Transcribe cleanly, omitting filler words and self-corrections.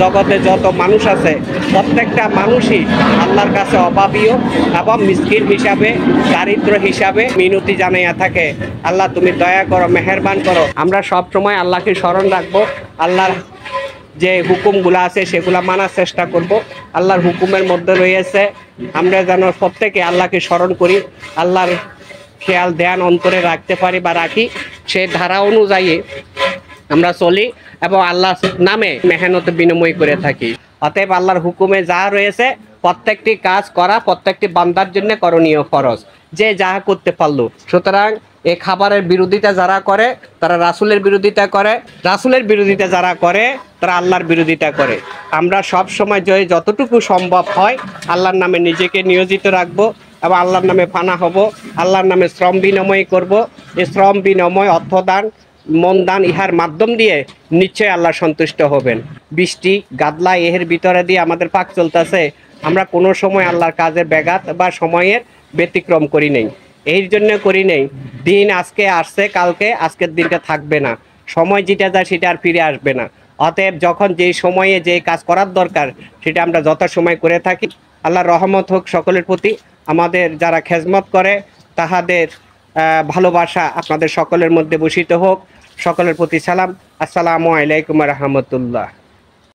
জগতে যত মানুষ আছে প্রত্যেকটা মানুষই আল্লাহর কাছে অভাবীয় এবং মিসকিন হিসাবে, দারিদ্র হিসাবে মিনতি জানাইয়া থাকে। আল্লাহ তুমি দয়া করো, মেহেরবান করো। আমরা সব সময় আল্লাহকে স্মরণ রাখবো, আল্লাহর যে হুকুমগুলো আছে সেগুলো মানার চেষ্টা করব। আল্লাহর হুকুমের মধ্যে রয়েছে আমরা যেন প্রত্যেকে আল্লাহকে স্মরণ করি, আল্লাহর খেয়াল ধ্যান অন্তরে রাখতে পারি বা রাখি, সেই ধারা অনুযায়ী আমরা চলি এবং আল্লাহর নামে মেহনত বিনিময় করে থাকি। অতএব আল্লাহর হুকুমে যা রয়েছে প্রত্যেকটি কাজ করা প্রত্যেকটি বান্দার জন্য করণীয় ফরজ, যে যা করতে পারলো। সুতরাং এই খাবারের বিরোধিতা যারা করে তারা রাসূলের বিরোধিতা করে, রাসূলের বিরোধিতা যারা করে তারা আল্লাহর বিরোধিতা করে। আমরা সব সময় যতটুকু সম্ভব হয় আল্লাহর নামে নিজেকে নিয়োজিত রাখবো এবং আল্লাহর নামে ফানা হব, আল্লাহর নামে শ্রম বিনিময় করব। এই শ্রম বিনিময়, অর্থদান, মন দান, ইহার মাধ্যম দিয়ে নিশ্চয়ই আল্লাহ সন্তুষ্ট হবেন। বৃষ্টি গাদলা এর ভিতরে দিয়ে আমাদের পাক চলতেছে, আমরা কোনো সময় আল্লাহর কাজের ব্যাঘাত বা সময়ের ব্যতিক্রম করি নেই। এই জন্য করি নেই, দিন আজকে আসছে, কালকে আজকের দিনটা থাকবে না, সময় যেটা যায় সেটা আর ফিরে আসবে না। অতএব যখন যেই সময়ে যে কাজ করার দরকার সেটা আমরা যথাসময় করে থাকি। আল্লাহর রহমত হোক সকলের প্রতি। আমাদের যারা খেজমত করে তাহাদের ভালোবাসা আপনাদের সকলের মধ্যে বসিত হোক। সকলের প্রতি সালাম। আসসালামু আলাইকুম রহমতুল্লাহ।